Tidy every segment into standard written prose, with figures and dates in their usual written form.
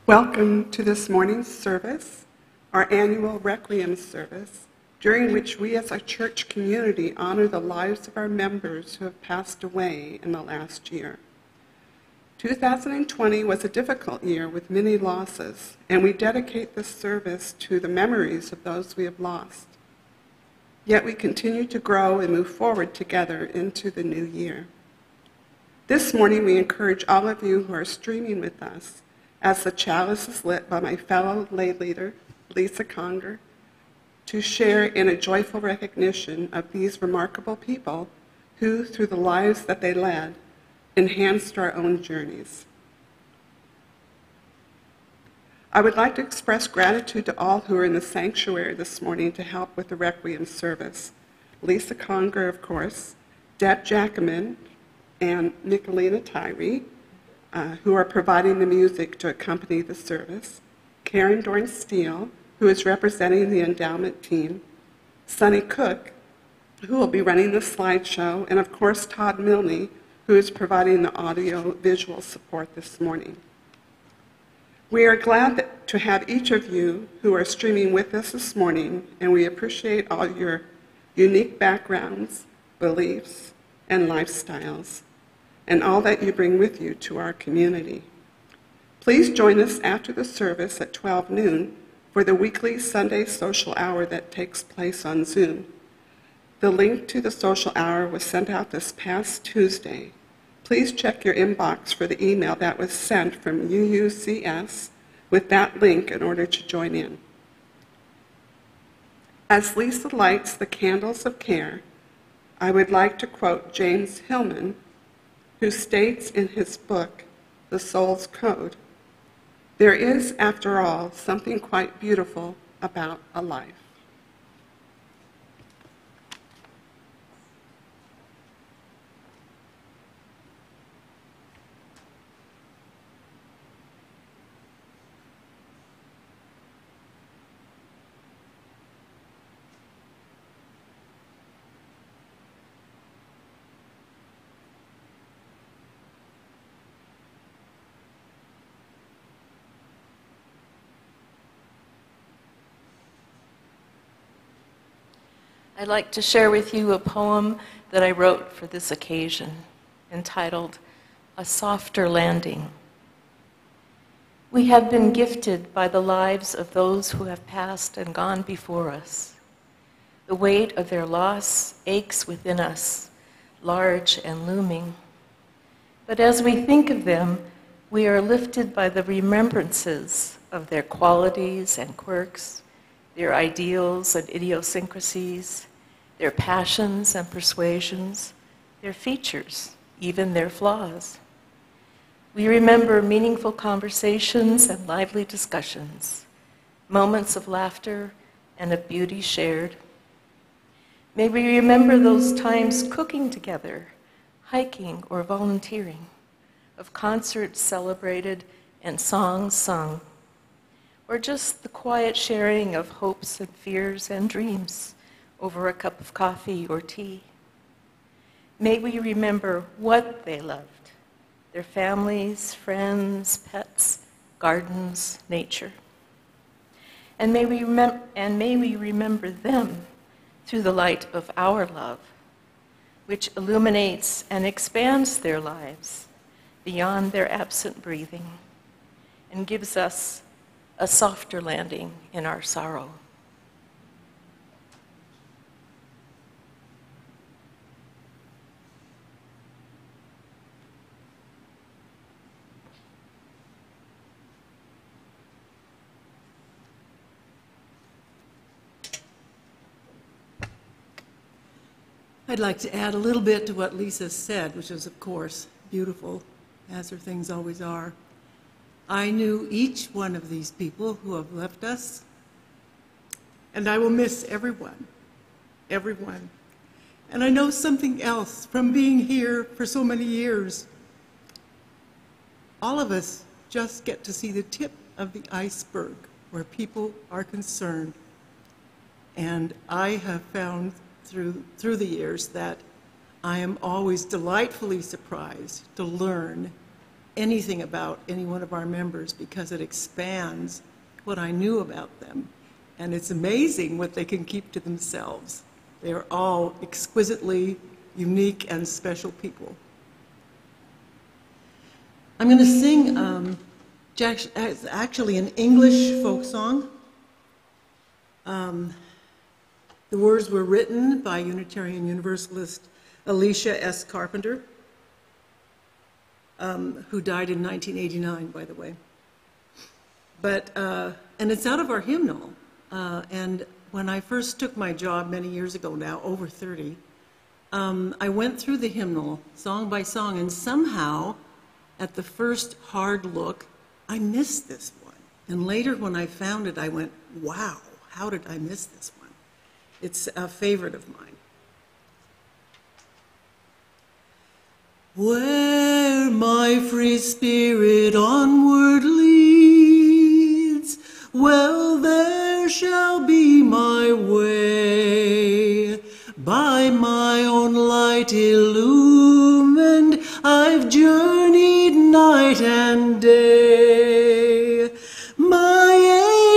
Welcome to this morning's service, our annual Requiem Service, during which we as a church community honor the lives of our members who have passed away in the last year. 2020 was a difficult year with many losses, and we dedicate this service to the memories of those we have lost. Yet we continue to grow and move forward together into the new year. This morning we encourage all of you who are streaming with us, as the chalice is lit by my fellow lay leader, Lisa Conger, to share in a joyful recognition of these remarkable people who, through the lives that they led, enhanced our own journeys. I would like to express gratitude to all who are in the sanctuary this morning to help with the Requiem service. Lisa Conger, of course, Deb Jackaman, and Nicolina Tyree, who are providing the music to accompany the service, Karen Dorn-Steele, who is representing the endowment team, Sonny Cook, who will be running the slideshow, and of course Todd Milne, who is providing the audio-visual support this morning. We are glad to have each of you who are streaming with us this morning, and we appreciate all your unique backgrounds, beliefs, and lifestyles, and all that you bring with you to our community. Please join us after the service at 12 noon for the weekly Sunday social hour that takes place on Zoom. The link to the social hour was sent out this past Tuesday. Please check your inbox for the email that was sent from UUCS with that link in order to join in. As Lisa lights the candles of care, I would like to quote James Hillman, who states in his book, The Soul's Code, "There is, after all, something quite beautiful about a life." I'd like to share with you a poem that I wrote for this occasion, entitled A Softer Landing. We have been gifted by the lives of those who have passed and gone before us. The weight of their loss aches within us, large and looming. But as we think of them, we are lifted by the remembrances of their qualities and quirks, their ideals and idiosyncrasies, their passions and persuasions, their features, even their flaws. We remember meaningful conversations and lively discussions, moments of laughter and of beauty shared. May we remember those times cooking together, hiking or volunteering, of concerts celebrated and songs sung, or just the quiet sharing of hopes and fears and dreams over a cup of coffee or tea. May we remember what they loved, their families, friends, pets, gardens, nature. And may we remember them through the light of our love, which illuminates and expands their lives beyond their absent breathing and gives us a softer landing in our sorrow. I'd like to add a little bit to what Lisa said, which is, of course, beautiful, as her things always are. I knew each one of these people who have left us, and I will miss everyone, everyone. And I know something else from being here for so many years. All of us just get to see the tip of the iceberg where people are concerned. And I have found through the years that I am always delightfully surprised to learn anything about any one of our members because it expands what I knew about them. And it's amazing what they can keep to themselves. They are all exquisitely unique and special people. I'm going to sing actually an English folk song. The words were written by Unitarian Universalist Alicia S. Carpenter, who died in 1989, by the way. And it's out of our hymnal. And when I first took my job many years ago now, over 30, I went through the hymnal song by song, and somehow, at the first hard look, I missed this one. And later when I found it, I went, wow, how did I miss this one? It's a favorite of mine. Where my free spirit onward leads, well, there shall be my way. By my own light illumined, I've journeyed night and day. My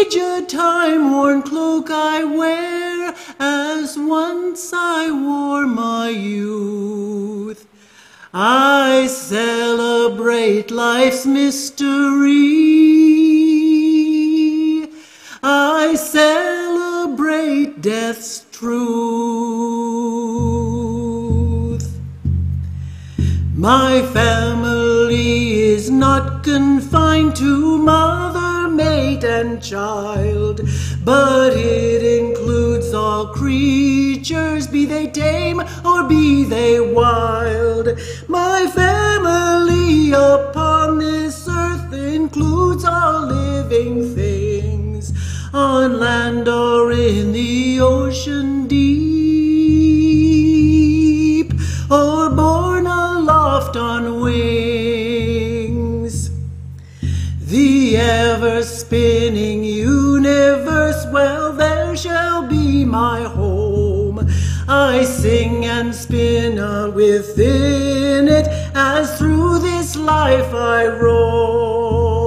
aged time-worn cloak I wear, as once I wore my youth. I celebrate life's mystery. I celebrate death's truth. My family is not confined to mother, mate, and child, but it includes all creatures, be they tame or be they wild. My family upon this earth includes all living things, on land or in the ocean deep, or borne aloft on wings. The ever-spinning universe, well, there shall be my home. I sing and spin within it, as through this life I roam.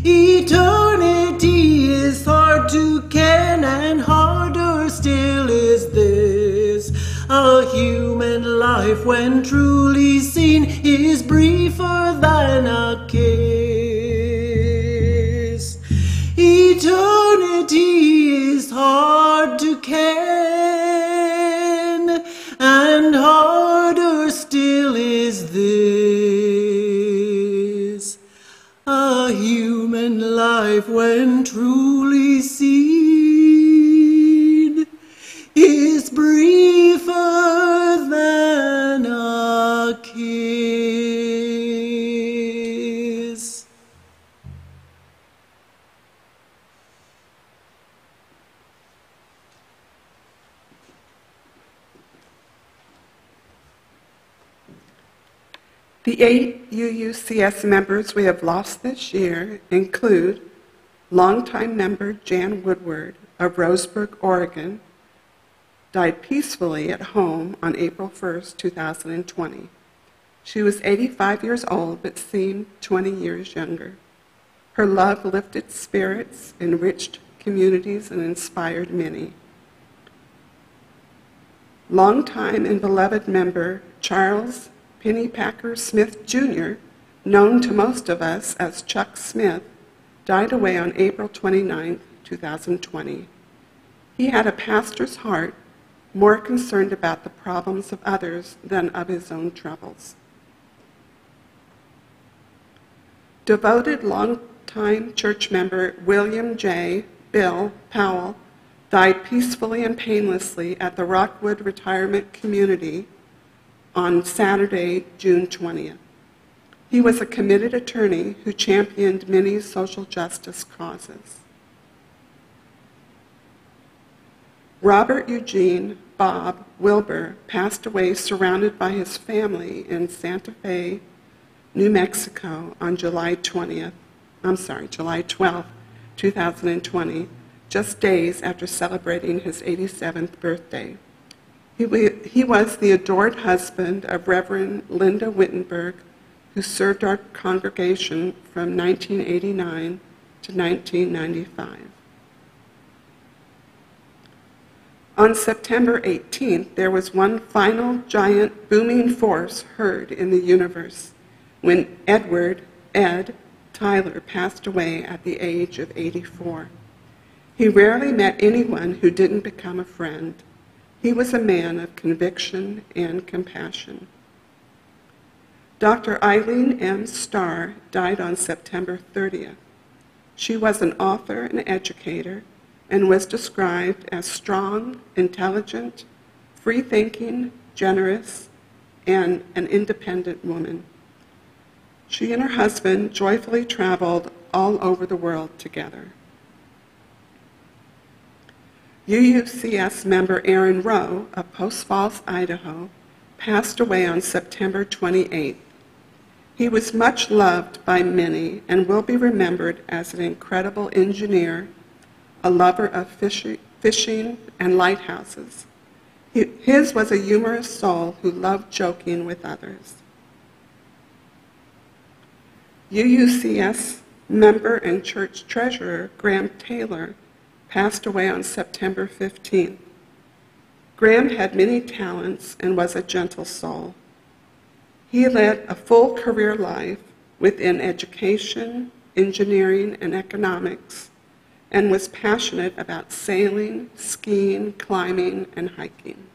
Eternity is hard to ken, and harder still is this. A human life, when truly seen, is briefer than a kiss. Eternity is hard to ken, and harder still is this. A human life, when truly seen, is briefer than a kiss. The 8 UUCS members we have lost this year include longtime member Jan Woodward of Roseburg, Oregon, died peacefully at home on April 1st, 2020. She was 85 years old but seemed 20 years younger. Her love lifted spirits, enriched communities, and inspired many. Longtime and beloved member Charles Pennypacker Smith, Jr., known to most of us as Chuck Smith, died away on April 29, 2020. He had a pastor's heart, more concerned about the problems of others than of his own troubles. Devoted longtime church member William J. Bill Powell died peacefully and painlessly at the Rockwood Retirement Community on Saturday, June 20th. He was a committed attorney who championed many social justice causes. Robert Eugene Bob Wilbur passed away surrounded by his family in Santa Fe, New Mexico on July 12th, 2020, just days after celebrating his 87th birthday. He was the adored husband of Reverend Linda Wittenberg, who served our congregation from 1989 to 1995. On September 18th, there was one final giant booming force heard in the universe when Ed Tyler passed away at the age of 84. He rarely met anyone who didn't become a friend. He was a man of conviction and compassion. Dr. Eileen M. Starr died on September 30th. She was an author and educator and was described as strong, intelligent, free-thinking, generous, and an independent woman. She and her husband joyfully traveled all over the world together. UUCS member Aaron Rowe of Post Falls, Idaho, passed away on September 28th. He was much loved by many and will be remembered as an incredible engineer, a lover of fishing and lighthouses. His was a humorous soul who loved joking with others. UUCS member and church treasurer Graham Taylor passed away on September 15th. Graham had many talents and was a gentle soul. He led a full career life within education, engineering, and economics, and was passionate about sailing, skiing, climbing, and hiking.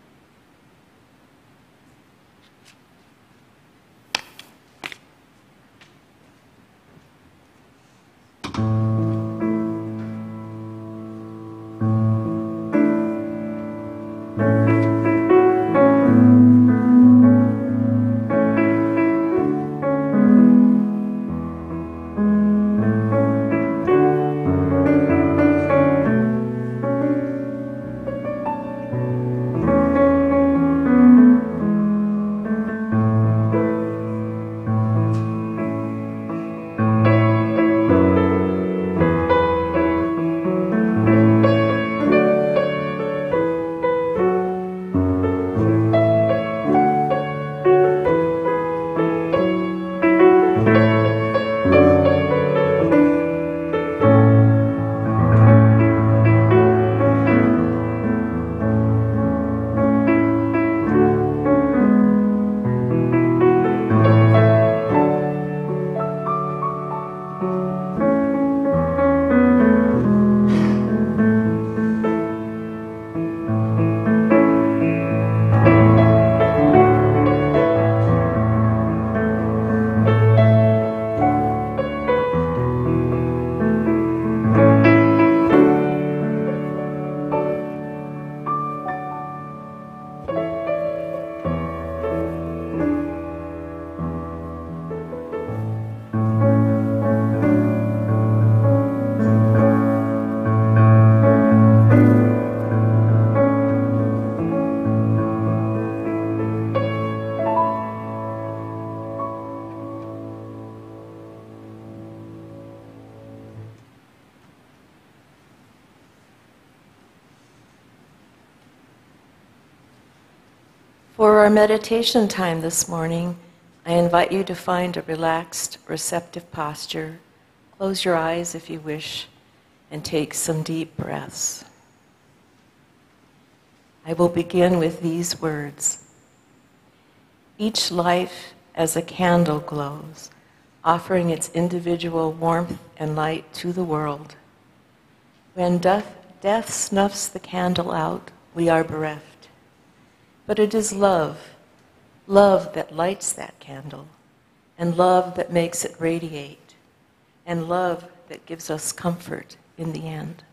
For our meditation time this morning, I invite you to find a relaxed, receptive posture. Close your eyes if you wish, and take some deep breaths. I will begin with these words. Each life as a candle glows, offering its individual warmth and light to the world. When death snuffs the candle out, we are bereft. But it is love that lights that candle, and love that makes it radiate, and love that gives us comfort in the end.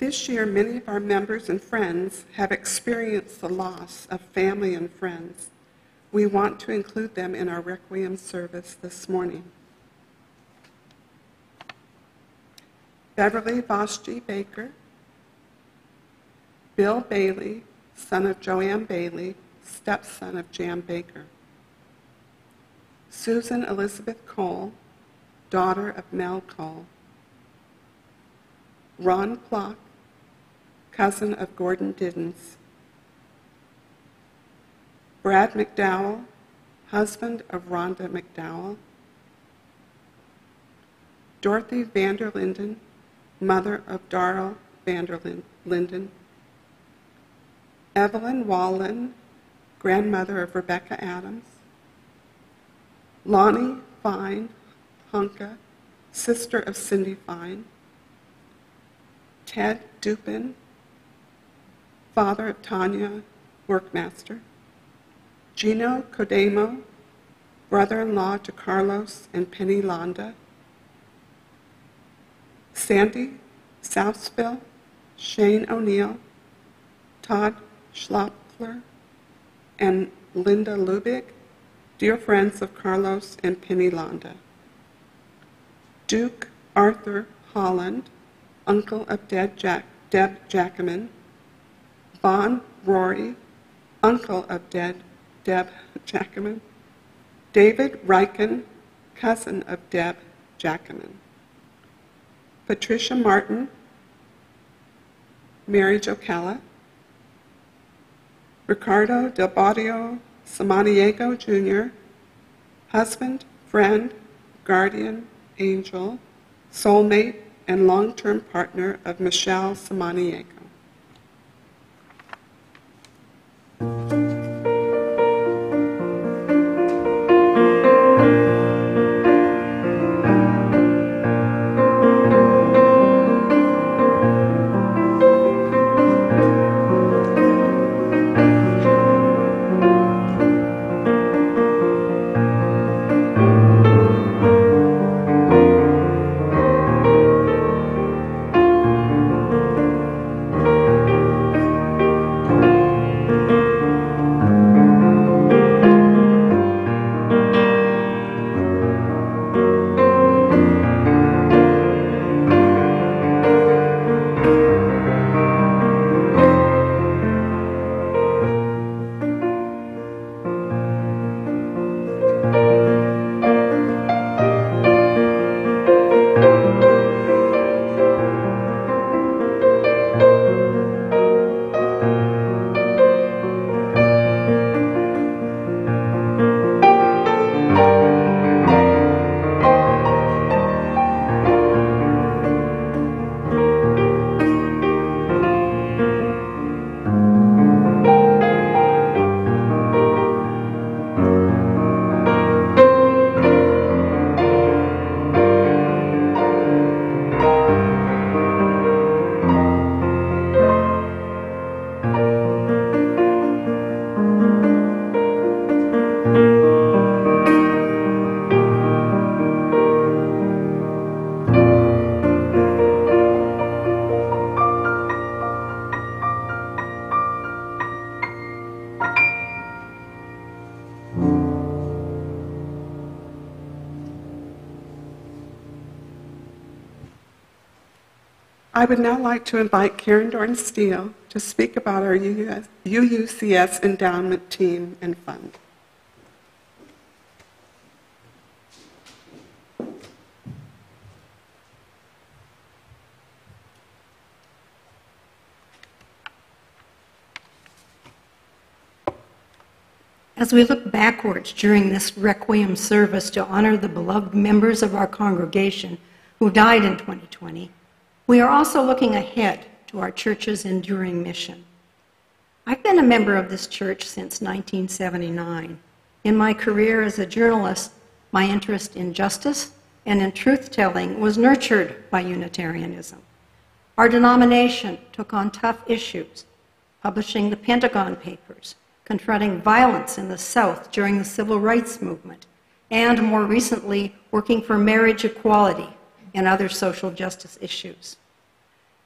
This year, many of our members and friends have experienced the loss of family and friends. We want to include them in our Requiem service this morning. Beverly Vosji Baker, Bill Bailey, son of Joanne Bailey, stepson of Jan Baker. Susan Elizabeth Cole, daughter of Mel Cole. Ron Plock, cousin of Gordon Diddens. Brad McDowell, husband of Rhonda McDowell. Dorothy Vanderlinden, mother of Darrell Vanderlinden. Evelyn Wallen, grandmother of Rebecca Adams. Lonnie Fine, Honka, sister of Cindy Fine. Ted Dupin, father of Tanya, workmaster. Gino Codemo, brother-in-law to Carlos and Penny Londa. Sandy Southsville, Shane O'Neill, Todd Schlopfler, and Linda Lubig, dear friends of Carlos and Penny Londa. Duke Arthur Holland, uncle of Deb Jackaman. Von Rory, uncle of Deb Jackaman. David Riken, cousin of Deb Jackaman. Patricia Martin, Mary Jocella. Ricardo Del Barrio Samaniego Jr., husband, friend, guardian, angel, soulmate, and long-term partner of Michelle Samaniego. I would now like to invite Karen Dorn-Steele to speak about our UUCS endowment team and fund. As we look backwards during this Requiem service to honor the beloved members of our congregation who died in 2020, we are also looking ahead to our church's enduring mission. I've been a member of this church since 1979. In my career as a journalist, my interest in justice and in truth-telling was nurtured by Unitarianism. Our denomination took on tough issues, publishing the Pentagon Papers, confronting violence in the South during the Civil Rights Movement, and more recently, working for marriage equality and other social justice issues.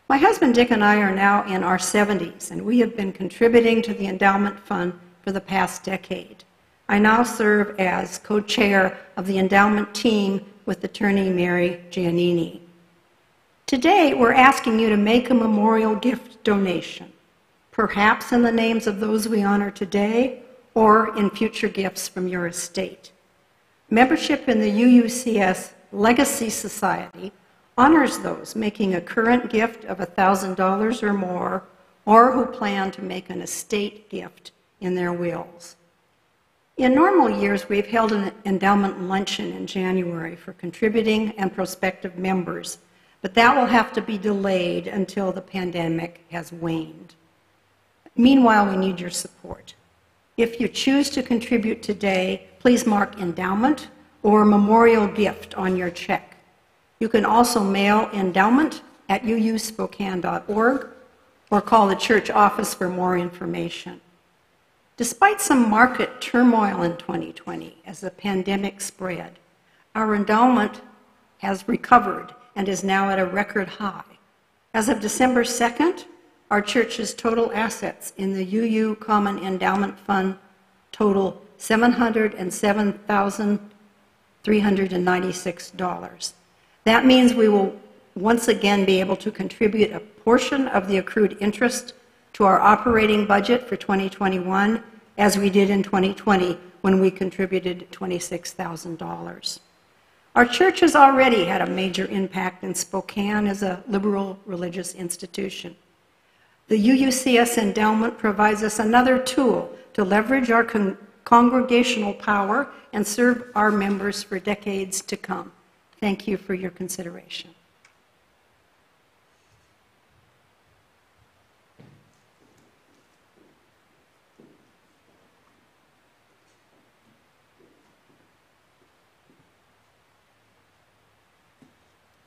My husband Dick and I are now in our 70s, and we have been contributing to the endowment fund for the past decade. I now serve as co-chair of the endowment team with attorney Mary Giannini. Today, we're asking you to make a memorial gift donation, perhaps in the names of those we honor today or in future gifts from your estate. Membership in the UUCS Legacy Society honors those making a current gift of $1,000 or more, or who plan to make an estate gift in their wills. In normal years, we've held an endowment luncheon in January for contributing and prospective members, but that will have to be delayed until the pandemic has waned. Meanwhile, we need your support. If you choose to contribute today, please mark endowment or memorial gift on your check. You can also mail endowment at uuspokane.org or call the church office for more information. Despite some market turmoil in 2020 as the pandemic spread, our endowment has recovered and is now at a record high. As of December 2nd, our church's total assets in the UU Common Endowment Fund total $707,396. That means we will once again be able to contribute a portion of the accrued interest to our operating budget for 2021, as we did in 2020 when we contributed $26,000. Our church has already had a major impact in Spokane as a liberal religious institution. The UUCS endowment provides us another tool to leverage our congregational power and serve our members for decades to come. Thank you for your consideration.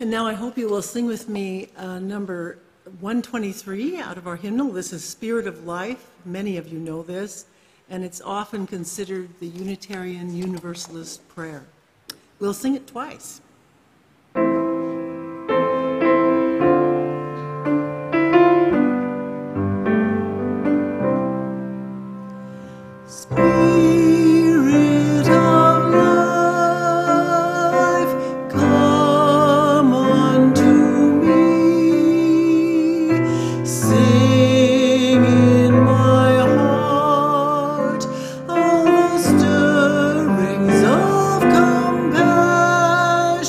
And now I hope you will sing with me number 123 out of our hymnal. This is Spirit of Life. Many of you know this, and it's often considered the Unitarian Universalist prayer. We'll sing it twice. Stirrings of compassion.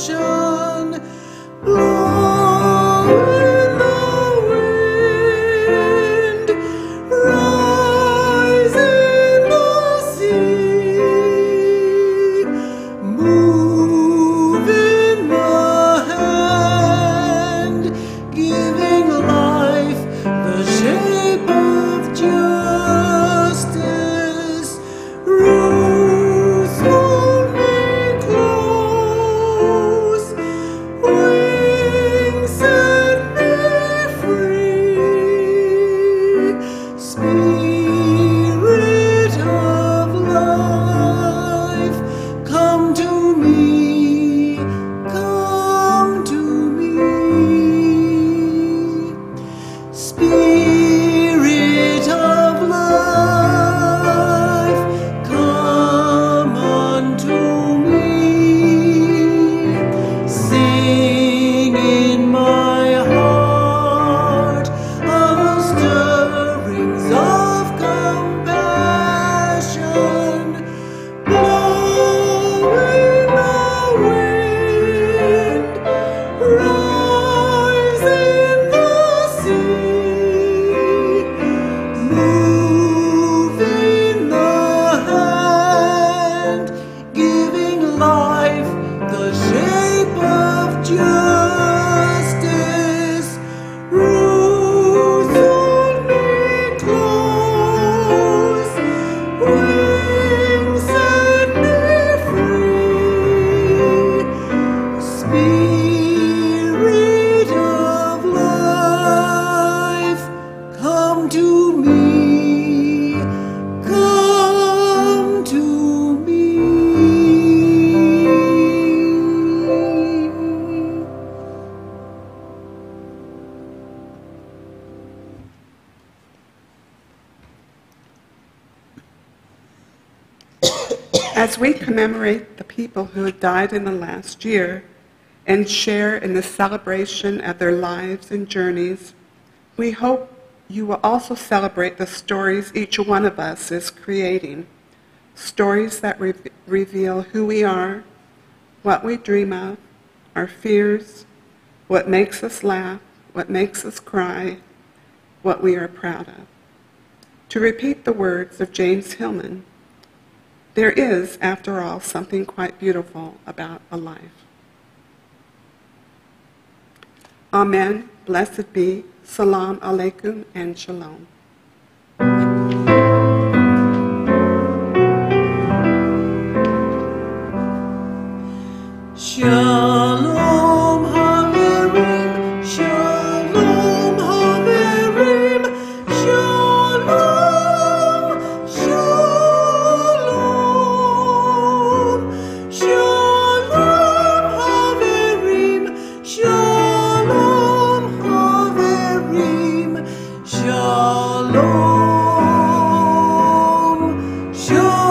As we commemorate the people who have died in the last year and share in the celebration of their lives and journeys, we hope you will also celebrate the stories each one of us is creating, stories that reveal who we are, what we dream of, our fears, what makes us laugh, what makes us cry, what we are proud of. To repeat the words of James Hillman, there is, after all, something quite beautiful about a life. Amen, blessed be, salam alaikum, and shalom. Shalom Haverim, Shalom Haverim, Shalom, Shalom, Shalom Haverim, Shalom Haverim, Shalom, Shalom.